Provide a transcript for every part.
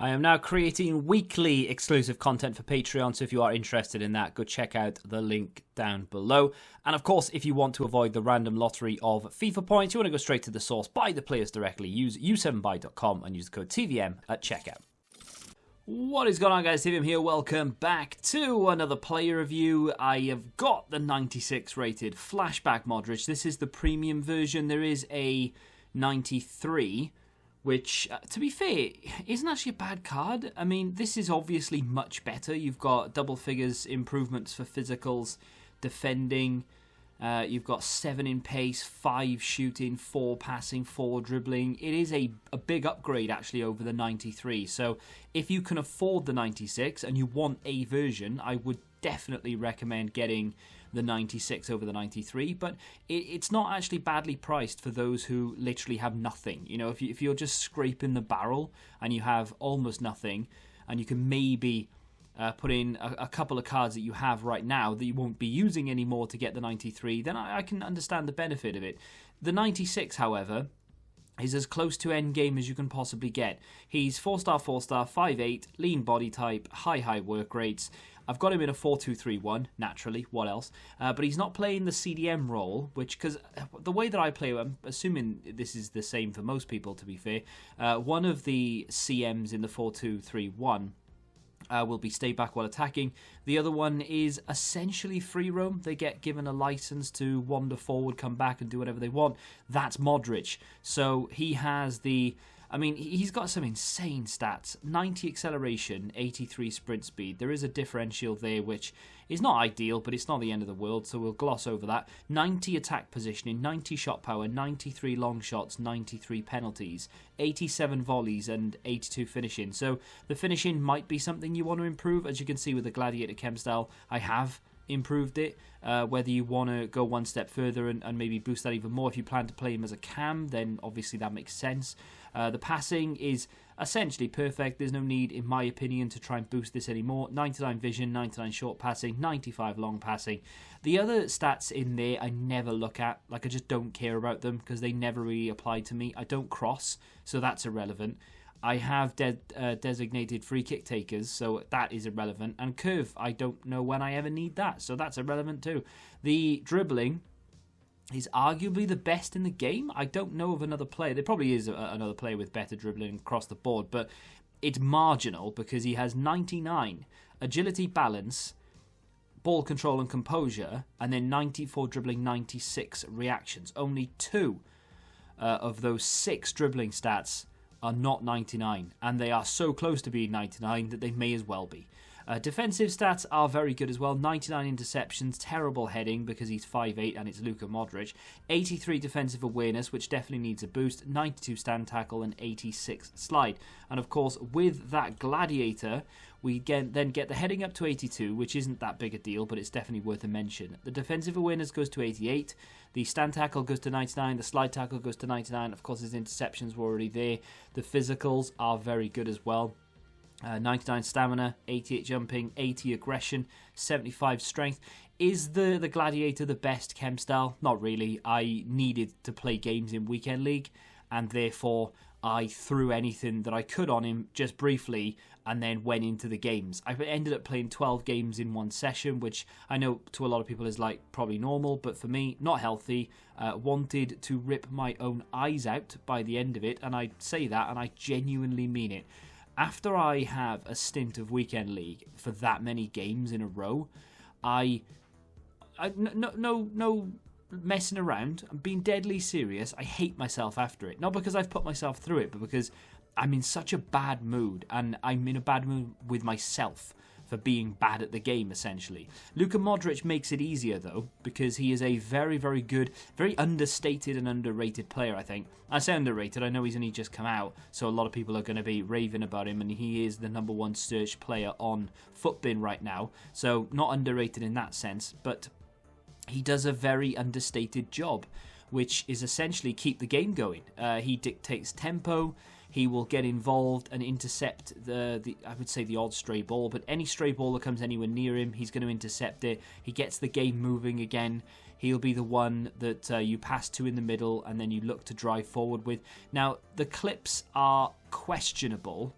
I am now creating weekly exclusive content for Patreon, so if you are interested in that, go check out the link down below. And of course, if you want to avoid the random lottery of FIFA points, you want to go straight to the source, buy the players directly, use u7buy.com and use the code TVM at checkout. What is going on, guys? TVM here. Welcome back to another player review. I have got the 96 rated Flashback Modric. This is the premium version. There is a 93, which, to be fair, isn't actually a bad card. I mean, this is obviously much better. You've got double figures improvements for physicals, defending. You've got 7 in pace, 5 shooting, 4 passing, 4 dribbling. It is a big upgrade, actually, over the 93. So if you can afford the 96 and you want a version, I would definitely recommend getting the 96 over the 93, but it's not actually badly priced for those who literally have nothing. You know, if you're just scraping the barrel and you have almost nothing, and you can maybe put in a couple of cards that you have right now that you won't be using anymore to get the 93, then I can understand the benefit of it. The 96, however, is as close to endgame as you can possibly get. He's 4-star, 4-star, 5'8", lean body type, high work rates. I've got him in a 4-2-3-1, naturally, what else? But he's not playing the CDM role, because the way that I play, I'm assuming this is the same for most people, to be fair. One of the CMs in the 4-2-3-1 will be stay back while attacking. The other one is essentially free roam. They get given a license to wander forward, come back and do whatever they want. That's Modric. So he has the... I mean, he's got some insane stats. 90 acceleration, 83 sprint speed. There is a differential there, which is not ideal, but it's not the end of the world, so we'll gloss over that. 90 attack positioning, 90 shot power, 93 long shots, 93 penalties, 87 volleys, and 82 finishing. So the finishing might be something you want to improve. As you can see with the Gladiator Chem style, I have improved it. Whether you want to go one step further and maybe boost that even more, if you plan to play him as a cam, then obviously that makes sense. The passing is essentially perfect. There's no need, in my opinion, to try and boost this anymore. 99 vision, 99 short passing, 95 long passing. The other stats in there I never look at. Like, I just don't care about them because they never really apply to me. I don't cross, so that's irrelevant. I have designated free kick takers, so that is irrelevant. And curve, I don't know when I ever need that, so that's irrelevant too. The dribbling is arguably the best in the game. I don't know of another player. There probably is another player with better dribbling across the board, but it's marginal because he has 99 agility, balance, ball control and composure, and then 94 dribbling, 96 reactions. Only 2 of those 6 dribbling stats are not 99, and they are so close to being 99 that they may as well be. Defensive stats are very good as well. 99 interceptions, terrible heading because he's 5'8" and it's Luka Modric. 83 defensive awareness, which definitely needs a boost. 92 stand tackle and 86 slide. And of course, with that Gladiator, we then get the heading up to 82, which isn't that big a deal, but it's definitely worth a mention. The defensive awareness goes to 88. The stand tackle goes to 99. The slide tackle goes to 99. Of course, his interceptions were already there. The physicals are very good as well. 99 stamina, 88 jumping, 80 aggression, 75 strength. Is the Gladiator the best chem style? Not really. I needed to play games in Weekend League, and therefore I threw anything that I could on him just briefly and then went into the games. I ended up playing 12 games in one session, which I know to a lot of people is like probably normal, but for me, not healthy. Wanted to rip my own eyes out by the end of it, and I say that and I genuinely mean it. After I have a stint of Weekend League for that many games in a row, no messing around. I'm being deadly serious. I hate myself after it. Not because I've put myself through it, but because I'm in such a bad mood, and I'm in a bad mood with myself for being bad at the game, essentially. Luka Modric makes it easier, though, because he is a very, very good, very understated and underrated player, I think. I say underrated, I know he's only just come out, so a lot of people are going to be raving about him, and he is the #1 searched player on Footbin right now, so not underrated in that sense, but he does a very understated job, which is essentially keep the game going. He dictates tempo. He will get involved and intercept the I would say the odd stray ball, but any stray ball that comes anywhere near him, he's going to intercept it. He gets the game moving again. He'll be the one that you pass to in the middle and then you look to drive forward with. Now, the clips are questionable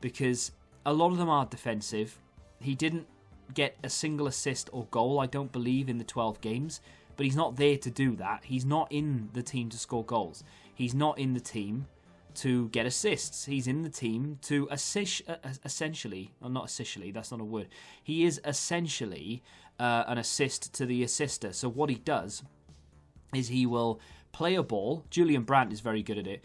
because a lot of them are defensive. He didn't get a single assist or goal, I don't believe, in the 12 games, but he's not there to do that. He's not in the team to score goals. He's not in the team to get assists. He's in the team to essentially, or not essentially, that's not a word. He is essentially an assist to the assister. So what he does is he will play a ball. Julian Brandt is very good at it.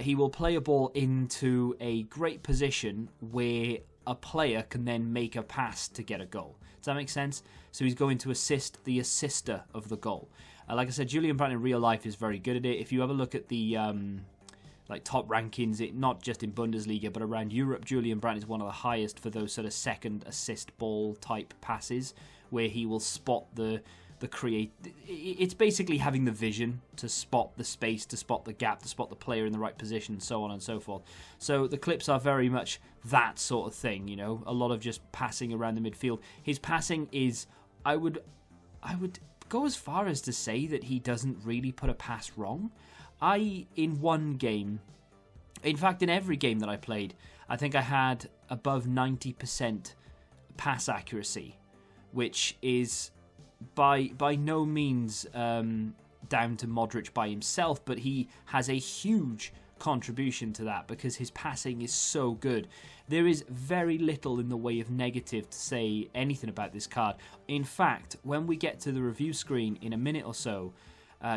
He will play a ball into a great position where a player can then make a pass to get a goal. Does that make sense? So he's going to assist the assister of the goal. Like I said, Julian Brandt in real life is very good at it. If you have a look at the top rankings, not just in Bundesliga but around Europe, Julian Brandt is one of the highest for those sort of second assist ball type passes, where he will spot the create. It's basically having the vision to spot the space, to spot the gap, to spot the player in the right position, so on and so forth. So the clips are very much that sort of thing, a lot of just passing around the midfield. His passing is, I would go as far as to say that he doesn't really put a pass wrong. In one game, in fact in every game that I played, I think I had above 90% pass accuracy, which is by no means down to Modric by himself, but he has a huge contribution to that because his passing is so good. There is very little in the way of negative to say anything about this card. In fact, when we get to the review screen in a minute or so,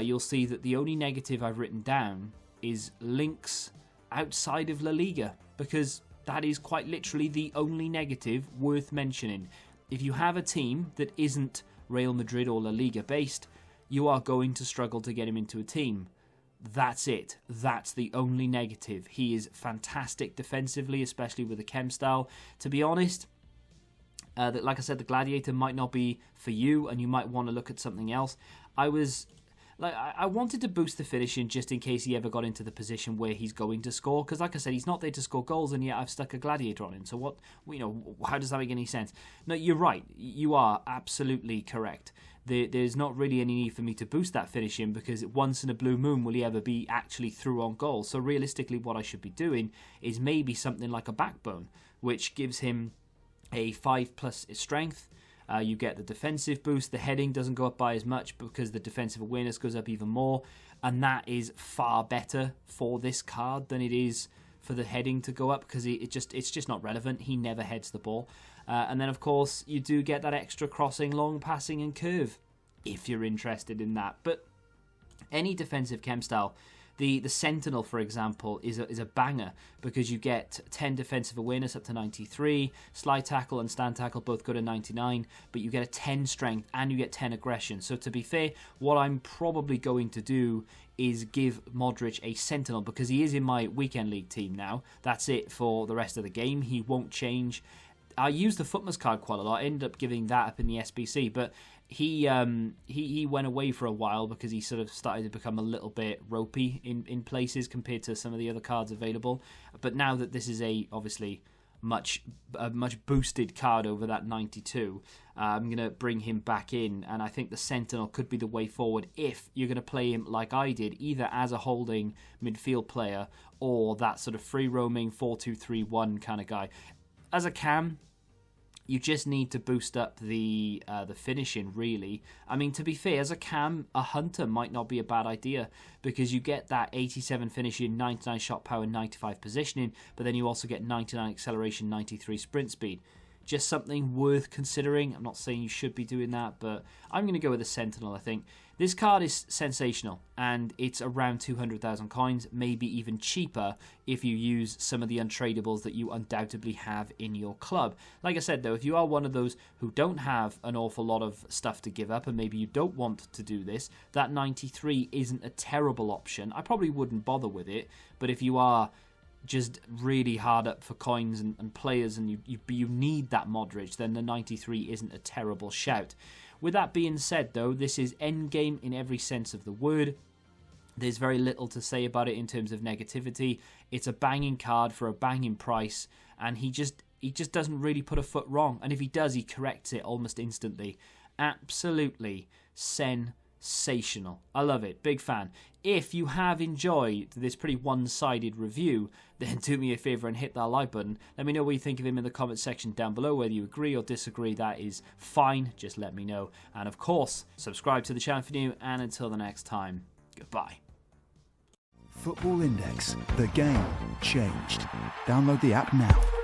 you'll see that the only negative I've written down is links outside of La Liga, because that is quite literally the only negative worth mentioning. If you have a team that isn't Real Madrid or La Liga based, you are going to struggle to get him into a team. That's it. That's the only negative. He is fantastic defensively, especially with the chem style. To be honest, like I said, the Gladiator might not be for you, and you might want to look at something else. I wanted to boost the finishing just in case he ever got into the position where he's going to score, because like I said, he's not there to score goals, and yet I've stuck a Gladiator on him. So how does that make any sense? No, you're right. You are absolutely correct. There's not really any need for me to boost that finishing, because once in a blue moon will he ever be actually through on goal. So realistically, what I should be doing is maybe something like a backbone, which gives him a 5+ strength. You get the defensive boost. The heading doesn't go up by as much because the defensive awareness goes up even more, and that is far better for this card than it is for the heading to go up, because it's just not relevant. He never heads the ball. And then, of course, you do get that extra crossing, long passing, and curve, if you're interested in that. But any defensive chem style, the Sentinel, for example, is a banger, because you get 10 defensive awareness up to 93, slide tackle and stand tackle both go to 99, but you get a 10 strength and you get 10 aggression. So to be fair, what I'm probably going to do is give Modric a Sentinel, because he is in my weekend league team now. That's it for the rest of the game. He won't change. I use the Footmas card quite a lot. I ended up giving that up in the SBC, but he went away for a while because he sort of started to become a little bit ropey in places compared to some of the other cards available. But now that this is obviously a much boosted card over that 92, I'm going to bring him back in, and I think the Sentinel could be the way forward if you're going to play him like I did, either as a holding midfield player or that sort of free roaming 4-2-3-1 kind of guy. As a cam, you just need to boost up the finishing, really. I mean, to be fair, as a cam, a Hunter might not be a bad idea, because you get that 87 finishing, 99 shot power, 95 positioning, but then you also get 99 acceleration, 93 sprint speed. Just something worth considering. I'm not saying you should be doing that, but I'm going to go with the Sentinel, I think. This card is sensational, and it's around 200,000 coins, maybe even cheaper if you use some of the untradables that you undoubtedly have in your club. Like I said, though, if you are one of those who don't have an awful lot of stuff to give up, and maybe you don't want to do this, that 93 isn't a terrible option. I probably wouldn't bother with it, but if you are just really hard up for coins and players, and you need that Modric, then the 93 isn't a terrible shout. With that being said, though, this is endgame in every sense of the word. There's very little to say about it in terms of negativity. It's a banging card for a banging price, and he just doesn't really put a foot wrong. And if he does, he corrects it almost instantly. Absolutely sensational. sensational. I love it. Big fan. If you have enjoyed this pretty one-sided review, then do me a favour and hit that like button. Let me know what you think of him in the comment section down below. Whether you agree or disagree, that is fine. Just let me know. And of course, subscribe to the channel for new. And until the next time, goodbye. Football Index. The game changed. Download the app now.